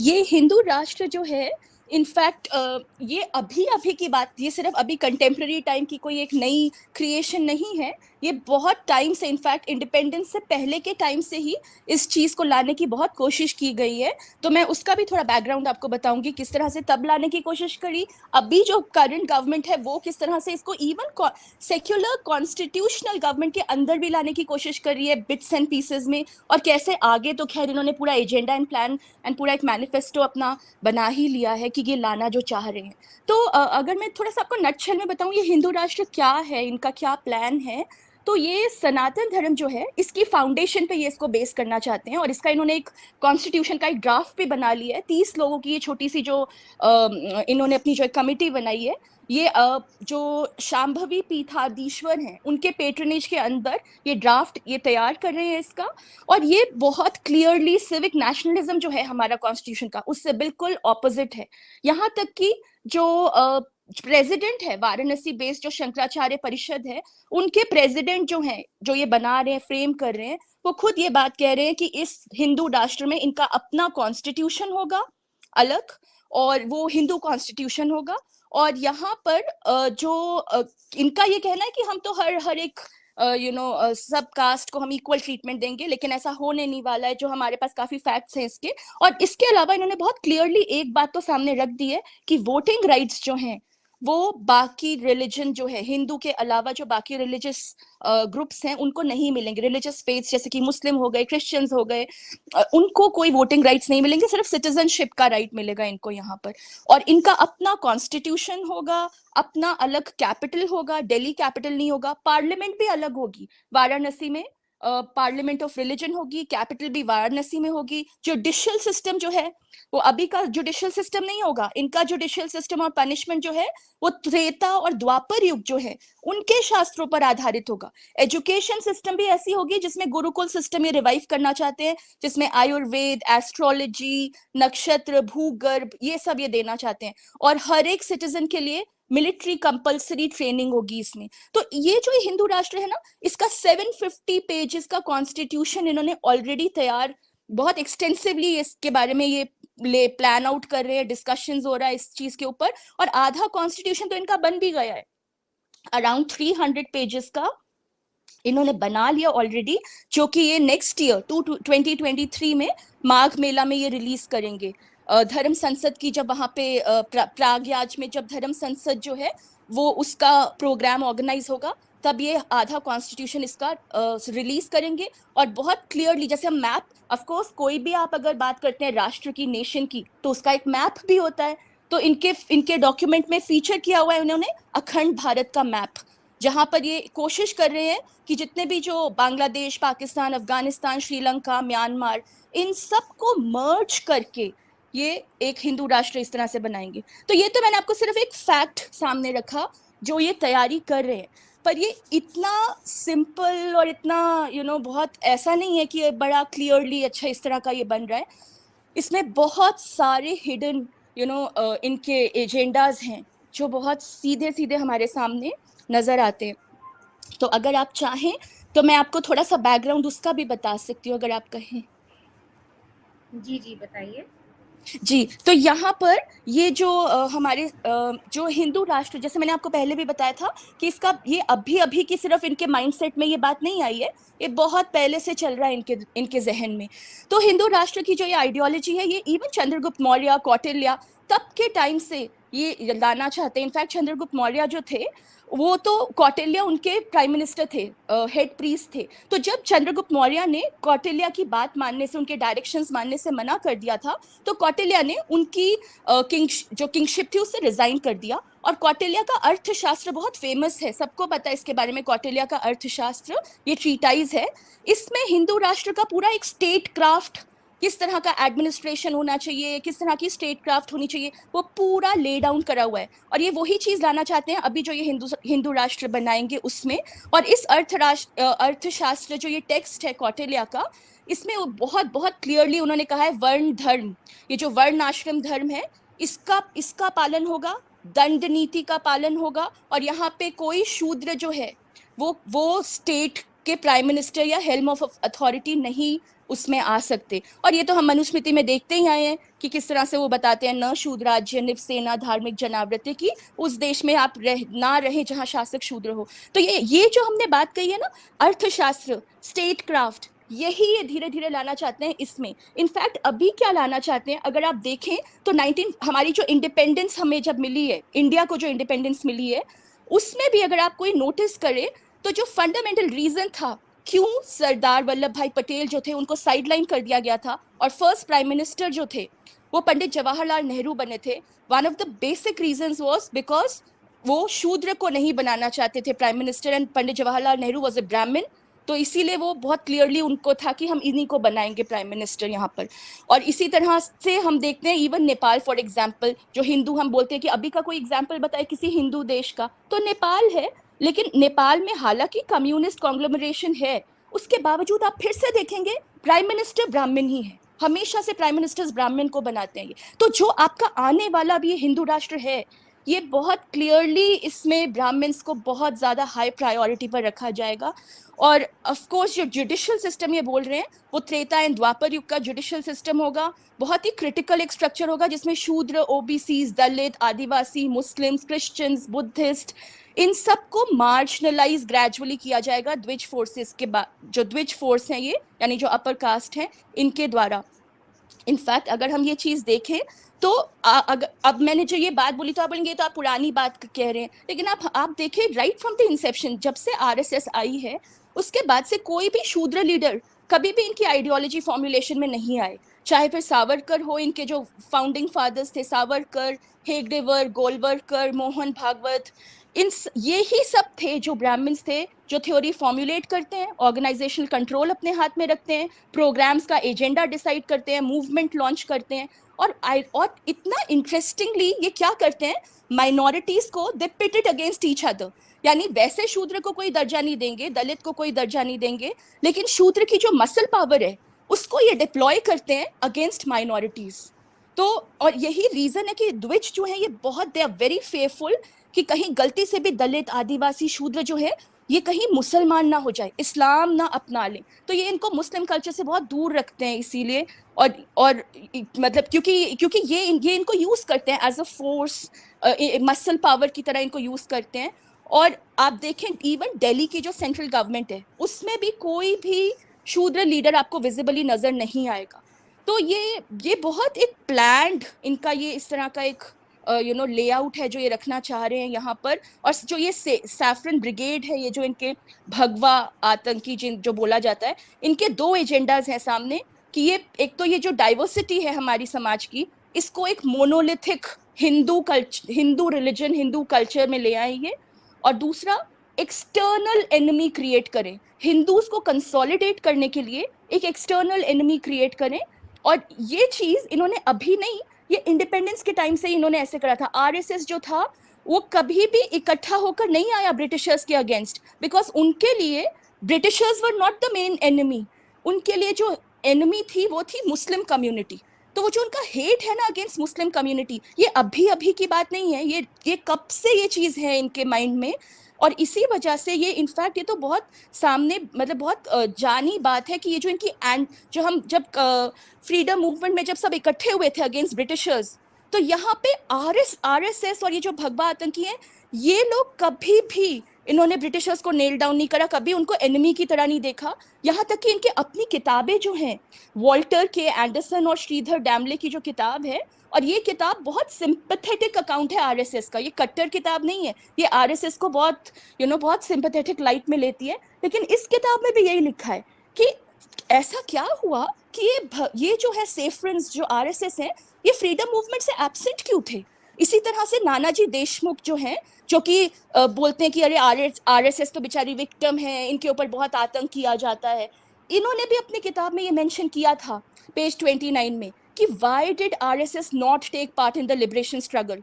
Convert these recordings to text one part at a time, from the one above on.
ये हिंदू राष्ट्र जो है, इनफैक्ट ये अभी अभी की बात, ये सिर्फ अभी कंटेम्प्रेरी टाइम की कोई एक नई क्रिएशन नहीं है। ये बहुत टाइम से, इनफैक्ट इंडिपेंडेंस से पहले के टाइम से ही इस चीज को लाने की बहुत कोशिश की गई है। तो मैं उसका भी थोड़ा बैकग्राउंड आपको बताऊंगी, किस तरह से तब लाने की कोशिश करी, अभी जो करंट गवर्नमेंट है वो किस तरह से इसको इवन सेक्युलर कॉन्स्टिट्यूशनल गवर्नमेंट के अंदर भी लाने की कोशिश कर रही है बिट्स एंड पीसेस में, और कैसे आगे तो खैर इन्होंने पूरा एजेंडा एंड प्लान एंड पूरा एक मैनिफेस्टो अपना बना ही लिया है कि ये लाना जो चाह रहे हैं। तो अगर मैं थोड़ा सा आपको नटशेल में बताऊं ये हिंदू राष्ट्र क्या है, इनका क्या प्लान है, तो ये सनातन धर्म जो है इसकी फाउंडेशन पे ये इसको बेस करना चाहते हैं, और इसका इन्होंने एक कॉन्स्टिट्यूशन का एक ड्राफ्ट भी बना लिया है। 30 लोगों की ये छोटी सी जो इन्होंने अपनी जो एक कमिटी बनाई है, ये जो शांभवी पीठाधीश्वर हैं उनके पेट्रनेज के अंदर ये ड्राफ्ट ये तैयार कर रहे हैं इसका। और ये बहुत क्लियरली सिविक नेशनलिज्म जो है हमारा कॉन्स्टिट्यूशन का, उससे बिल्कुल ऑपोजिट है। यहाँ तक कि जो प्रेसिडेंट है वाराणसी बेस्ड जो शंकराचार्य परिषद है, उनके प्रेसिडेंट जो हैं, जो ये बना रहे हैं, फ्रेम कर रहे हैं, वो खुद ये बात कह रहे हैं कि इस हिंदू राष्ट्र में इनका अपना कॉन्स्टिट्यूशन होगा अलग, और वो हिंदू कॉन्स्टिट्यूशन होगा। और यहाँ पर जो इनका ये कहना है कि हम तो हर एक सब कास्ट को हम इक्वल ट्रीटमेंट देंगे, लेकिन ऐसा होने नहीं वाला है, जो हमारे पास काफी फैक्ट्स हैं इसके। और इसके अलावा इन्होंने बहुत क्लियरली एक बात तो सामने रख दी है कि वोटिंग राइट्स जो हैं वो बाकी रिलीजन जो है, हिंदू के अलावा जो बाकी रिलीजियस ग्रुप्स हैं उनको नहीं मिलेंगे। रिलीजियस फेथ्स जैसे कि मुस्लिम हो गए, क्रिश्चियंस हो गए, उनको कोई वोटिंग राइट्स नहीं मिलेंगे, सिर्फ सिटीजनशिप का राइट मिलेगा इनको यहाँ पर। और इनका अपना कॉन्स्टिट्यूशन होगा, अपना अलग कैपिटल होगा, दिल्ली कैपिटल नहीं होगा, पार्लियामेंट भी अलग होगी वाराणसी में, पार्लियामेंट ऑफ रिलीजन होगी, कैपिटल भी वाराणसी में होगी। जुडिशियल सिस्टम जो है वो अभी का जुडिशियल सिस्टम नहीं होगा, इनका जुडिशियल सिस्टम और पनिशमेंट जो है वो त्रेता और द्वापर युग जो है उनके शास्त्रों पर आधारित होगा। एजुकेशन सिस्टम भी ऐसी होगी जिसमें गुरुकुल सिस्टम ये रिवाइव करना चाहते हैं, जिसमें आयुर्वेद, एस्ट्रोलॉजी, नक्षत्र, भूगर्भ ये सब ये देना चाहते हैं। और हर एक सिटीजन के लिए मिलिट्री कंपल्सरी ट्रेनिंग होगी इसमें। तो ये जो हिंदू राष्ट्र है ना, इसका 750 पेजेस का कॉन्स्टिट्यूशन इन्होंने ऑलरेडी तैयार, बहुत एक्सटेंसिवली इसके बारे में ये प्लान आउट कर रहे हैं, डिस्कशंस हो रहा है इस चीज के ऊपर। और आधा कॉन्स्टिट्यूशन तो इनका बन भी गया है, अराउंड 300 पेजेस का इन्होंने बना लिया ऑलरेडी, जो कि ये नेक्स्ट ईयर 2023 में माघ मेला में ये रिलीज करेंगे। धर्म संसद की जब वहां पे प्रयागराज में जब धर्म संसद जो है वो उसका प्रोग्राम ऑर्गेनाइज होगा, तब ये आधा कॉन्स्टिट्यूशन इसका रिलीज करेंगे। और बहुत क्लियरली, जैसे हम मैप, ऑफ कोर्स कोई भी आप अगर बात करते हैं राष्ट्र की, नेशन की, तो उसका एक मैप भी होता है। तो इनके डॉक्यूमेंट में फीचर किया हुआ है उन्होंने अखंड भारत का मैप, जहां पर ये कोशिश कर रहे हैं कि जितने भी जो बांग्लादेश, पाकिस्तान, अफगानिस्तान, श्रीलंका, म्यांमार, इन सबको मर्ज करके ये एक हिंदू राष्ट्र इस तरह से बनाएंगे। तो ये तो मैंने आपको सिर्फ एक फैक्ट सामने रखा जो ये तैयारी कर रहे हैं। पर ये इतना सिंपल और इतना बहुत ऐसा नहीं है कि ये बड़ा क्लियरली अच्छा इस तरह का ये बन रहा है। इसमें बहुत सारे हिडन इनके एजेंडाज हैं जो बहुत सीधे सीधे हमारे सामने नजर आते हैं। तो अगर आप चाहें तो मैं आपको थोड़ा सा बैकग्राउंड उसका भी बता सकती हूँ, अगर आप कहें। जी जी बताइए। जी, तो यहाँ पर ये जो हमारे जो हिंदू राष्ट्र, जैसे मैंने आपको पहले भी बताया था कि इसका ये अभी अभी की सिर्फ इनके माइंडसेट में ये बात नहीं आई है, ये बहुत पहले से चल रहा है इनके जहन में। तो हिंदू राष्ट्र की जो ये आइडियोलॉजी है, ये इवन चंद्रगुप्त मौर्य, कौटिल्य तब के टाइम से ये लाना चाहते हैं। इनफैक्ट चंद्रगुप्त मौर्य जो थे वो तो कौटिल्य उनके प्राइम मिनिस्टर थे, हेड प्रीस्ट थे। तो जब चंद्रगुप्त मौर्य ने कौटिल्य की बात मानने से, उनके डायरेक्शंस मानने से मना कर दिया था, तो कौटिल्य ने उनकी जो किंगशिप थी उससे रिजाइन कर दिया। और कौटिल्य का अर्थशास्त्र बहुत फेमस है, सबको पता है इसके बारे में। कौटिल्य का अर्थशास्त्र ये ट्रीटाइज है, इसमें हिंदू राष्ट्र का पूरा एक स्टेट क्राफ्ट, किस तरह का एडमिनिस्ट्रेशन होना चाहिए, किस तरह की स्टेट क्राफ्ट होनी चाहिए, वो पूरा ले डाउन करा हुआ है। और ये वही चीज लाना चाहते हैं अभी जो ये हिंदू राष्ट्र बनाएंगे उसमें। और इस अर्थशास्त्र जो ये टेक्स्ट है कौटिल्य का, इसमें वो बहुत बहुत क्लियरली उन्होंने कहा है वर्ण धर्म, ये जो वर्ण आश्रम धर्म है इसका पालन होगा, दंड नीति का पालन होगा। और यहाँ पे कोई शूद्र जो है वो स्टेट आपके प्राइम मिनिस्टर या हेल्म ऑफ अथॉरिटी नहीं उसमें आ सकते। और ये तो हम मनुस्मृति में देखते ही आए हैं कि किस तरह से वो बताते हैं, न शूद्र राज्य निवसेना धार्मिक जनावृत्ति की, उस देश में आप ना रहे जहां शासक शूद्र हो। तो ये जो हमने बात कही है ना, अर्थशास्त्र, स्टेट क्राफ्ट, यही ये धीरे धीरे लाना चाहते हैं इसमें। इनफैक्ट अभी क्या लाना चाहते हैं, अगर आप देखें तो हमारी जो इंडिपेंडेंस हमें जब मिली है, इंडिया को जो इंडिपेंडेंस मिली है, उसमें भी अगर आप कोई नोटिस करें तो जो फंडामेंटल रीजन था क्यों सरदार वल्लभ भाई पटेल जो थे उनको साइडलाइन कर दिया गया था और फर्स्ट प्राइम मिनिस्टर जो थे वो पंडित जवाहरलाल नेहरू बने थे, one of the basic reasons was because वो शूद्र को नहीं बनाना चाहते थे prime minister, and Pandit Jawaharlal Nehru was a ब्राह्मण, तो इसीलिए वो बहुत क्लियरली उनको था कि हम इन्हीं को बनाएंगे प्राइम मिनिस्टर यहाँ पर। और इसी तरह से हम देखते हैं इवन नेपाल फॉर एग्जाम्पल, जो हिंदू हम बोलते हैं कि अभी का कोई एग्जाम्पल बताए किसी हिंदू देश का, तो नेपाल है। लेकिन नेपाल में हालांकि कम्युनिस्ट कॉन्ग्लोमरेशन है, उसके बावजूद आप फिर से देखेंगे प्राइम मिनिस्टर ब्राह्मण ही है, हमेशा से प्राइम मिनिस्टर्स ब्राह्मण को बनाते हैं ये। तो जो आपका आने वाला भी हिंदू राष्ट्र है, ये बहुत क्लियरली इसमें ब्राह्मण्स को बहुत ज्यादा हाई प्रायोरिटी पर रखा जाएगा। और ऑफ कोर्स जो जुडिशियल सिस्टम ये बोल रहे हैं वो त्रेता एंड द्वापर युग का जुडिशियल सिस्टम होगा, बहुत ही क्रिटिकल एक स्ट्रक्चर होगा जिसमें शूद्र, ओबीसीज, दलित, आदिवासी, मुस्लिम्स, क्रिश्चियंस, बुद्धिस्ट, इन सबको मार्जिनलाइज ग्रेजुअली किया जाएगा द्विज फोर्सेस के बाद, जो द्विज फोर्स हैं ये यानी जो अपर कास्ट हैं इनके द्वारा। इनफैक्ट अगर हम ये चीज देखें तो अब मैंने जो ये बात बोली तो आप बोलेंगे तो आप पुरानी बात कह रहे हैं, लेकिन आप देखें राइट फ्रॉम द इंसेप्शन, जब से आरएसएस आई है उसके बाद से कोई भी शूद्र लीडर कभी भी इनकी आइडियोलॉजी फॉर्मुलेशन में नहीं आए, चाहे फिर सावरकर हो, इनके जो फाउंडिंग फादर्स थे सावरकर, हेगडेवर, गोलवरकर, मोहन भागवत, ये ही सब थे जो ब्राह्मण्स थे, जो थ्योरी फॉर्मुलेट करते हैं, ऑर्गेनाइजेशनल कंट्रोल अपने हाथ में रखते हैं, प्रोग्राम्स का एजेंडा डिसाइड करते हैं, मूवमेंट लॉन्च करते हैं। और इतना इंटरेस्टिंगली ये क्या करते हैं, माइनॉरिटीज को दे पिट इट अगेंस्ट ईच अदर, यानी वैसे शूद्र को कोई दर्जा नहीं देंगे, दलित को कोई दर्जा नहीं देंगे, लेकिन शूद्र की जो मसल पावर है उसको ये डिप्लॉय करते हैं अगेंस्ट माइनॉरिटीज। तो और यही रीजन है कि द्विज जो है ये बहुत दे आर वेरी फेयरफुल कि कहीं गलती से भी दलित, आदिवासी, शूद्र जो है ये कहीं मुसलमान ना हो जाए, इस्लाम ना अपना लें, तो ये इनको मुस्लिम कल्चर से बहुत दूर रखते हैं इसीलिए। और मतलब क्योंकि ये इनको यूज करते हैं as a force, muscle power की तरह इनको यूज करते हैं। और आप देखें इवन दिल्ली की जो सेंट्रल गवर्नमेंट है उसमें भी कोई भी शूद्र लीडर आपको विजिबली नजर नहीं आएगा। तो ये बहुत एक प्लान्ड इनका ये इस तरह का एक लेआउट है जो ये रखना चाह रहे हैं यहाँ पर। और जो ये सैफरन ब्रिगेड है, ये जो इनके भगवा आतंकी जो बोला जाता है, इनके दो एजेंडाज हैं सामने कि ये एक तो ये जो डाइवर्सिटी है हमारी समाज की, इसको एक monolithic Hindu religion, Hindu culture में ले आएंगे, और दूसरा एक्सटर्नल एनिमी क्रिएट करें, हिंदूज को कंसोलिडेट करने के लिए एक एक्सटर्नल एनिमी क्रिएट करें। और ये चीज इन्होंने अभी नहीं, ये इंडिपेंडेंस के टाइम से इन्होंने ऐसे करा था। आरएसएस जो था वो कभी भी इकट्ठा होकर नहीं आया ब्रिटिशर्स के अगेंस्ट, बिकॉज उनके लिए Britishers were not the main enemy, उनके लिए जो एनिमी थी वो थी मुस्लिम कम्युनिटी। तो वो जो उनका हेट है ना अगेंस्ट मुस्लिम कम्युनिटी, ये अभी की बात नहीं है, ये कब से ये चीज है इनके माइंड में। और इसी वजह से ये इनफैक्ट ये तो बहुत सामने मतलब बहुत जानी बात है कि ये जो इनकी जो हम जब फ्रीडम मूवमेंट में जब सब इकट्ठे हुए थे अगेंस्ट ब्रिटिशर्स, तो यहाँ पे आरएसएस और ये जो भगवा आतंकी हैं, ये लोग कभी भी इन्होंने ब्रिटिशर्स को नेल डाउन नहीं करा, कभी उनको एनिमी की तरह नहीं देखा। यहाँ तक कि इनके अपनी किताबें जो हैं, वॉल्टर के एंडरसन और श्रीधर डैमले की जो किताब है, और ये किताब बहुत सिंपैथेटिक अकाउंट है आरएसएस का, ये कट्टर किताब नहीं है, ये आरएसएस को बहुत बहुत सिंपैथेटिक लाइट में लेती है। लेकिन इस किताब में भी यही लिखा है कि ऐसा क्या हुआ कि ये जो है सेफरन्स जो आरएसएस है, ये फ्रीडम मूवमेंट से एब्सेंट क्यों थे। इसी तरह से नानाजी देशमुख जो हैं, जो कि बोलते हैं कि अरे आरएसएस तो बेचारी विक्टिम है, इनके ऊपर बहुत आतंक किया जाता है, इन्होंने भी अपनी किताब में ये मेंशन किया था पेज 29 में कि why did RSS not take part in the liberation struggle.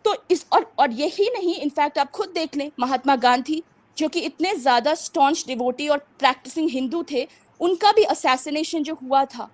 तो और यही नहीं, इनफैक्ट आप खुद देख लें, महात्मा गांधी जो कि इतने ज्यादा स्टॉन्च डिवोटी और प्रैक्टिसिंग हिंदू थे, उनका भी असैसिनेशन जो हुआ था,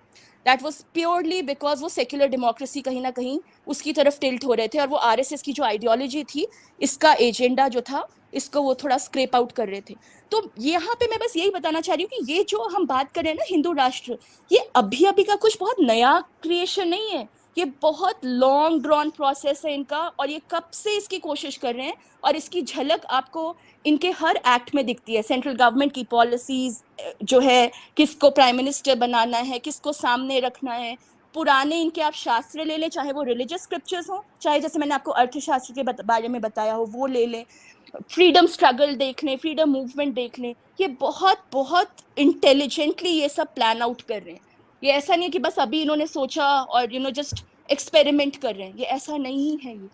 दैट वाज प्योरली बिकॉज वो सेक्युलर डेमोक्रेसी कहीं ना कहीं उसकी तरफ टिल्ट हो रहे थे, और वो आरएसएस की जो आइडियोलॉजी थी, इसका एजेंडा जो था, इसको वो थोड़ा स्क्रेप आउट कर रहे थे। तो यहाँ पे मैं बस यही बताना चाह रही हूँ कि ये जो हम बात कर रहे हैं ना हिंदू राष्ट्र, ये अभी अभी का कुछ बहुत नया क्रिएशन नहीं है, ये बहुत लॉन्ग ड्रॉन प्रोसेस है इनका, और ये कब से इसकी कोशिश कर रहे हैं, और इसकी झलक आपको इनके हर एक्ट में दिखती है। सेंट्रल गवर्नमेंट की पॉलिसीज जो है, किसको प्राइम मिनिस्टर बनाना है, किसको सामने रखना है, पुराने इनके आप शास्त्र ले लें, चाहे वो रिलीजियस स्क्रिप्चर्स हो, चाहे जैसे मैंने आपको अर्थशास्त्र के बारे में बताया हो वो ले लें, फ्रीडम स्ट्रगल देख लें, फ्रीडम मूवमेंट देख लें, ये बहुत बहुत इंटेलिजेंटली ये सब प्लान आउट कर रहे हैं। ये ऐसा नहीं है कि बस अभी इन्होंने सोचा और जस्ट एक्सपेरिमेंट कर रहे हैं, ये ऐसा नहीं है। ये